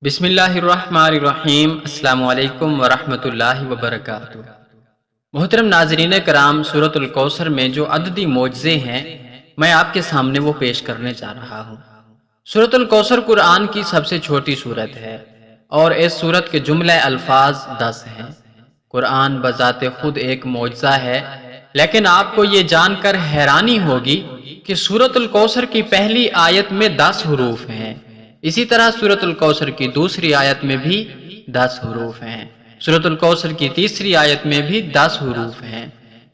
بسم اللہ الرحمن الرحیم۔ السلام علیکم ورحمۃ اللہ وبرکاتہ۔ محترم ناظرین کرام، سورۃ الکوثر میں جو عددی معجزے ہیں میں آپ کے سامنے وہ پیش کرنے جا رہا ہوں۔ سورۃ الکوثر قرآن کی سب سے چھوٹی سورت ہے اور اس سورت کے جملہ الفاظ 10 ہیں۔ قرآن بذات خود ایک معجزہ ہے، لیکن آپ کو یہ جان کر حیرانی ہوگی کہ سورۃ الکوثر کی پہلی آیت میں 10 حروف ہیں۔ اسی طرح سورۃ الکوثر کی دوسری آیت میں بھی 10 حروف ہیں۔ سورۃ الکوثر کی تیسری آیت میں بھی 10 حروف ہیں۔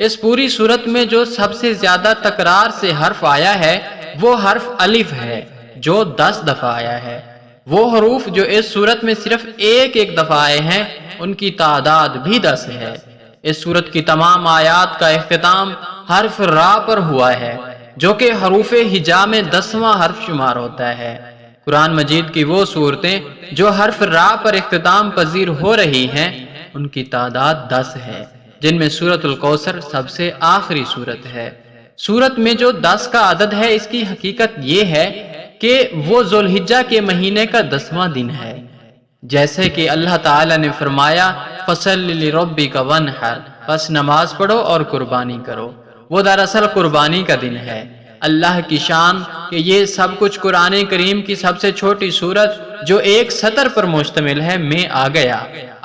اس پوری سورت میں جو سب سے زیادہ تکرار سے حرف آیا ہے وہ حرف الف ہے، جو 10 دفعہ آیا ہے۔ وہ حروف جو اس سورت میں صرف ایک دفعہ آئے ہیں ان کی تعداد بھی 10 ہے۔ اس سورت کی تمام آیات کا اختتام حرف را پر ہوا ہے، جو کہ حروف ہجا میں 10واں حرف شمار ہوتا ہے۔ قرآن مجید کی وہ صورتیں جو حرف را پر اختتام پذیر ہو رہی ہیں ان کی تعداد 10 ہے، جن میں سورۃ الکوثر سب سے آخری سورت ہے۔ سورت میں جو 10 کا عدد ہے، اس کی حقیقت یہ ہے کہ وہ ذوالحجہ کے مہینے کا 10واں دن ہے، جیسے کہ اللہ تعالی نے فرمایا فَصَلِّ لِرَبِّكَ وَانْحَرْ، بس نماز پڑھو اور قربانی کرو۔ وہ دراصل قربانی کا دن ہے۔ اللہ کی شان کہ یہ سب کچھ قرآن کریم کی سب سے چھوٹی سورت جو ایک سطر پر مشتمل ہے میں آ گیا۔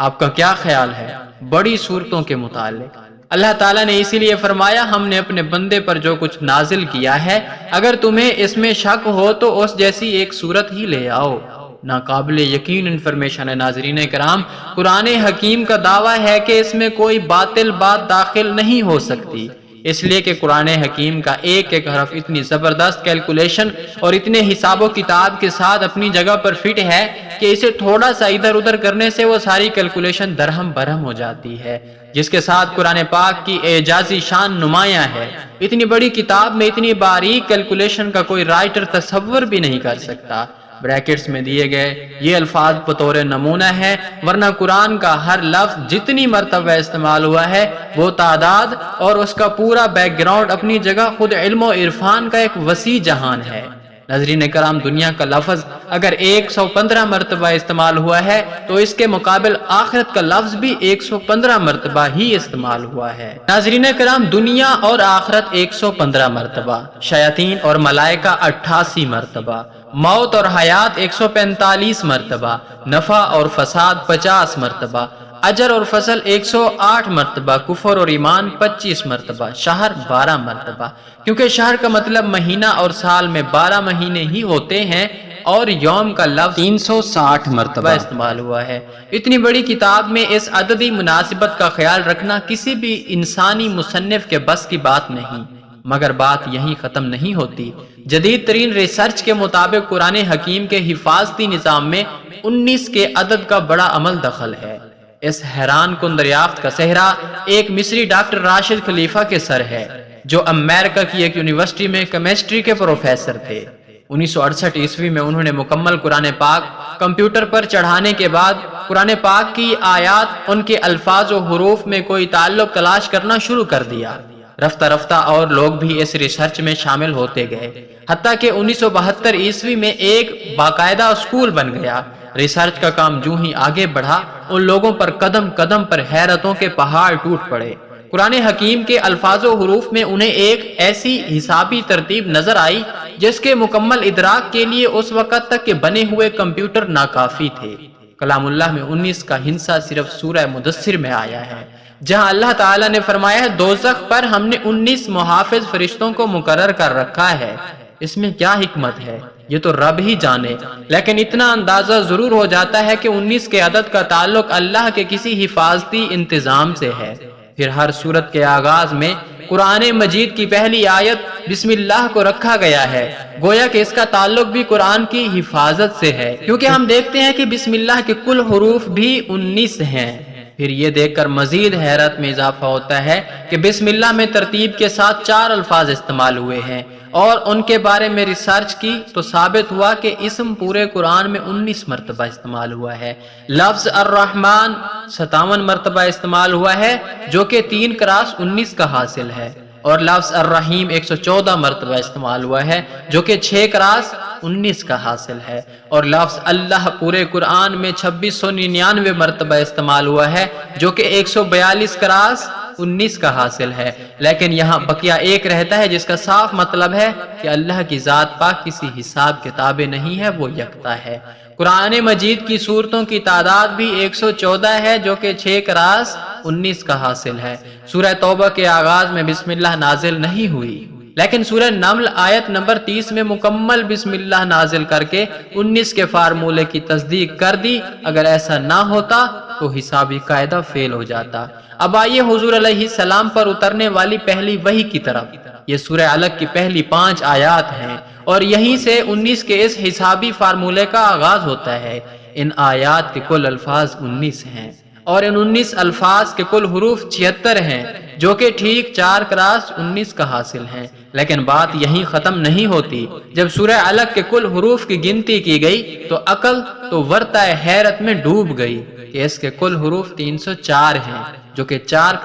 آپ کا کیا خیال ہے بڑی سورتوں کے متعلق؟ اللہ تعالیٰ نے اسی لیے فرمایا ہم نے اپنے بندے پر جو کچھ نازل کیا ہے اگر تمہیں اس میں شک ہو تو اس جیسی ایک سورت ہی لے آؤ۔ ناقابل یقین انفارمیشن ہے ناظرین کرام، قرآن حکیم کا دعویٰ ہے کہ اس میں کوئی باطل بات داخل نہیں ہو سکتی، اس لیے کہ قرآن حکیم کا ایک حرف اتنی زبردست کیلکولیشن اور اتنے حساب و کتاب کے ساتھ اپنی جگہ پر فٹ ہے کہ اسے تھوڑا سا ادھر ادھر کرنے سے وہ ساری کیلکولیشن درہم برہم ہو جاتی ہے، جس کے ساتھ قرآن پاک کی اعجازی شان نمایاں ہے۔ اتنی بڑی کتاب میں اتنی باریک کیلکولیشن کا کوئی رائٹر تصور بھی نہیں کر سکتا۔ بریکٹس میں دیے گئے یہ الفاظ بطور نمونہ ہے، ورنہ قرآن کا ہر لفظ جتنی مرتبہ استعمال ہوا ہے وہ تعداد اور اس کا پورا بیک گراؤنڈ اپنی جگہ خود علم و عرفان کا ایک وسیع جہان ہے۔ ناظرین کرام، دنیا کا لفظ اگر 115 مرتبہ استعمال ہوا ہے تو اس کے مقابل آخرت کا لفظ بھی 115 مرتبہ ہی استعمال ہوا ہے۔ ناظرین کرام، دنیا اور آخرت 115 مرتبہ، شیاطین اور ملائکہ 88 مرتبہ، موت اور حیات 145 مرتبہ، نفع اور فساد 50 مرتبہ، اجر اور فصل 108 مرتبہ، کفر اور ایمان 25 مرتبہ، شہر 12 مرتبہ، کیونکہ شہر کا مطلب مہینہ اور سال میں 12 مہینے ہی ہوتے ہیں، اور یوم کا لفظ 360 مرتبہ استعمال ہوا ہے۔ اتنی بڑی کتاب میں اس عددی مناسبت کا خیال رکھنا کسی بھی انسانی مصنف کے بس کی بات نہیں، مگر بات یہیں ختم نہیں ہوتی۔ جدید ترین ریسرچ کے مطابق قرآن حکیم کے حفاظتی نظام میں 19 کے عدد کا بڑا عمل دخل ہے۔ اس حیران کن دریافت کا صحرا ایک مصری ڈاکٹر راشد خلیفہ کے سر ہے، جو امریکہ کی ایک یونیورسٹی میں کیمسٹری کے پروفیسر تھے۔ 1968 عیسوی میں انہوں نے مکمل قرآن پاک کمپیوٹر پر چڑھانے کے بعد قرآن پاک کی آیات، ان کے الفاظ و حروف میں کوئی تعلق تلاش کرنا شروع کر دیا۔ رفتہ رفتہ اور لوگ بھی اس ریسرچ میں شامل ہوتے گئے، حتیٰ کہ 1972 عیسوی میں ایک باقاعدہ اسکول بن گیا۔ ریسرچ کا کام جو ہی آگے بڑھا، ان لوگوں پر قدم قدم پر حیرتوں کے پہاڑ ٹوٹ پڑے۔ قرآن حکیم کے الفاظ و حروف میں انہیں ایک ایسی حسابی ترتیب نظر آئی جس کے مکمل ادراک کے لیے اس وقت تک کے بنے ہوئے کمپیوٹر ناکافی تھے۔ کلام اللہ میں 19 کا ہنسا صرف سورہ مدثر میں آیا ہے، جہاں اللہ تعالیٰ نے فرمایا ہے دوزخ پر ہم نے 19 محافظ فرشتوں کو مقرر کر رکھا ہے۔ اس میں کیا حکمت ہے یہ تو رب ہی جانے، لیکن اتنا اندازہ ضرور ہو جاتا ہے کہ 19 کے عدد کا تعلق اللہ کے کسی حفاظتی انتظام سے ہے۔ پھر ہر سورت کے آغاز میں قرآن مجید کی پہلی آیت بسم اللہ کو رکھا گیا ہے، گویا کہ اس کا تعلق بھی قرآن کی حفاظت سے ہے، کیونکہ ہم دیکھتے ہیں کہ بسم اللہ کے کل حروف بھی 19 ہیں۔ پھر یہ دیکھ کر مزید حیرت میں اضافہ ہوتا ہے کہ بسم اللہ میں ترتیب کے ساتھ 4 الفاظ استعمال ہوئے ہیں، اور ان کے بارے میں ریسرچ کی تو ثابت ہوا کہ اسم پورے قرآن میں 19 مرتبہ استعمال ہوا ہے۔ لفظ الرحمن 57 مرتبہ استعمال ہوا ہے، جو کہ 3 × 19 کا حاصل ہے۔ اور لفظ الرحیم 114 مرتبہ استعمال ہوا ہے جو کہ 6 کراس 19 کا حاصل ہے، اور لفظ اللہ پورے قرآن میں 2699 مرتبہ استعمال ہوا ہے جو کہ 142 کراس 19 کا حاصل ہے، لیکن یہاں بقیہ ایک رہتا ہے جس کا صاف مطلب ہے کہ اللہ کی ذات پاک کسی حساب کتاب نہیں ہے، وہ یکتا ہے۔ قرآن مجید کی سورتوں کی تعداد بھی 114 ہے جو کہ 6 کراس 19 کا حاصل ہے۔ سورہ توبہ کے آغاز میں بسم اللہ نازل نہیں ہوئی، لیکن سورہ نمل آیت نمبر 30 میں مکمل بسم اللہ نازل کر کے 19 کے فارمولے کی تصدیق کر دی۔ اگر ایسا نہ ہوتا تو حسابی قاعدہ فیل ہو جاتا۔ اب آئیے حضور علیہ السلام پر اترنے والی پہلی وحی کی طرف۔ یہ سورہ علق کی پہلی 5 آیات ہیں اور یہیں سے 19 کے اس حسابی فارمولے کا آغاز ہوتا ہے۔ ان آیات کے کل الفاظ 19 ہیں اور ان 19 الفاظ کے کل حروف 76 ہیں جو کہ ٹھیک 4 کراس 19 کا حاصل ہیں۔ لیکن بات یہیں ختم نہیں ہوتی۔ جب سورہ علق کے کل حروف کی گنتی کی گئی تو عقل تو ورطہ حیرت میں ڈوب گئی کہ اس کے کل حروف 304 ہیں جو کہ 4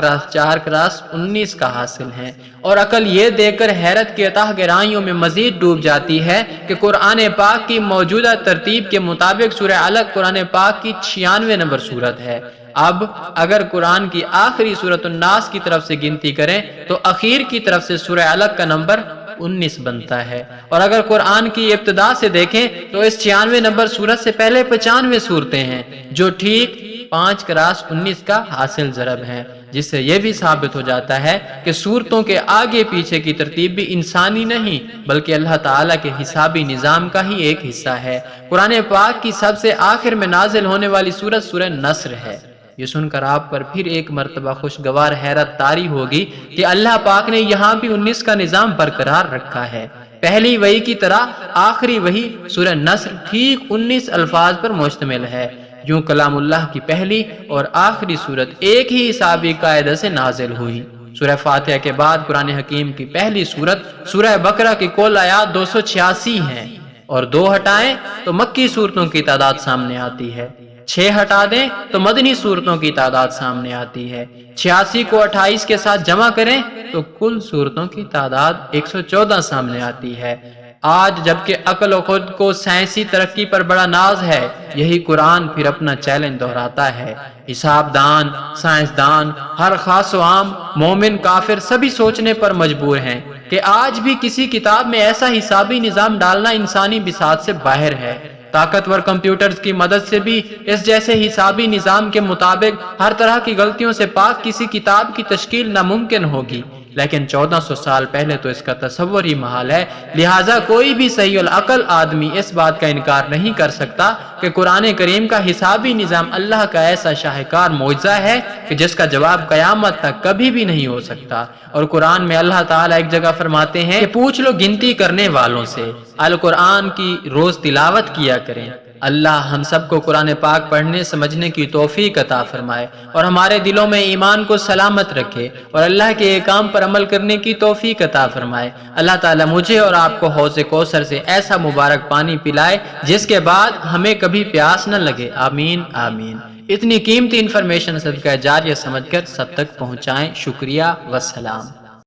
کراس 19 کا حاصل ہیں، اور عقل یہ دیکھ کر حیرت کی اتاہ گہرائیوں میں مزید ڈوب جاتی ہے کہ قرآن پاک کی موجودہ ترتیب کے مطابق سورہ علق قرآن پاک کی 96 نمبر سورت ہے۔ اب اگر قرآن کی آخری سورۃ الناس کی طرف سے گنتی کریں تو اخیر کی طرف سے سورہ علق کا نمبر 19 بنتا ہے، اور اگر قرآن کی ابتدا سے دیکھیں تو اس 96 نمبر سورت سے پہلے 95 سورتیں ہیں جو ٹھیک 5 کراس 19 کا حاصل ضرب ہیں، جس سے یہ بھی ثابت ہو جاتا ہے کہ سورتوں کے آگے پیچھے کی ترتیب بھی انسانی نہیں بلکہ اللہ تعالیٰ کے حسابی نظام کا ہی ایک حصہ ہے۔ قرآن پاک کی سب سے آخر میں نازل ہونے والی سورت سورہ نصر ہے۔ یہ سن کر آپ پر پھر ایک مرتبہ خوشگوار حیرت طاری ہوگی کہ اللہ پاک نے یہاں بھی 19 کا نظام برقرار رکھا ہے۔ پہلی وحی کی طرح آخری وحی سورہ نصر ٹھیک 19 الفاظ پر مشتمل ہے۔ یوں کلام اللہ کی پہلی اور آخری سورت ایک ہی حسابی قاعدہ سے نازل ہوئی۔ سورہ فاتحہ کے بعد قرآن حکیم کی پہلی سورت سورہ بقرہ کی کل آیات 286 ہیں، اور 2 ہٹائیں تو مکی صورتوں کی تعداد سامنے آتی ہے، 6 ہٹا دیں تو مدنی صورتوں کی تعداد سامنے آتی ہے، 86 کو 28 کے ساتھ جمع کریں تو کل صورتوں کی تعداد 114 سامنے آتی ہے۔ آج جبکہ عقل و خود کو سائنسی ترقی پر بڑا ناز ہے، یہی قرآن پھر اپنا چیلنج دہراتا ہے۔ حساب دان، سائنسدان، ہر خاص و عام، مومن کافر سبھی سوچنے پر مجبور ہیں کہ آج بھی کسی کتاب میں ایسا حسابی نظام ڈالنا انسانی بساط سے باہر ہے۔ طاقتور کمپیوٹرز کی مدد سے بھی اس جیسے حسابی نظام کے مطابق ہر طرح کی غلطیوں سے پاک کسی کتاب کی تشکیل ناممکن ہوگی، لیکن 1400 سال پہلے تو اس کا تصور ہی محال ہے۔ لہٰذا کوئی بھی صحیح العقل آدمی اس بات کا انکار نہیں کر سکتا کہ قرآن کریم کا حسابی نظام اللہ کا ایسا شاہکار معجزہ ہے کہ جس کا جواب قیامت تک کبھی بھی نہیں ہو سکتا۔ اور قرآن میں اللہ تعالیٰ ایک جگہ فرماتے ہیں کہ پوچھ لو گنتی کرنے والوں سے، القرآن کی روز تلاوت کیا کریں۔ اللہ ہم سب کو قرآن پاک پڑھنے سمجھنے کی توفیق عطا فرمائے اور ہمارے دلوں میں ایمان کو سلامت رکھے اور اللہ کے احکام پر عمل کرنے کی توفیق عطا فرمائے۔ اللہ تعالیٰ مجھے اور آپ کو حوض کوثر سے ایسا مبارک پانی پلائے جس کے بعد ہمیں کبھی پیاس نہ لگے، آمین آمین۔ اتنی قیمتی انفارمیشن صدقہ جاریہ سمجھ کر سب تک پہنچائیں۔ شکریہ، والسلام۔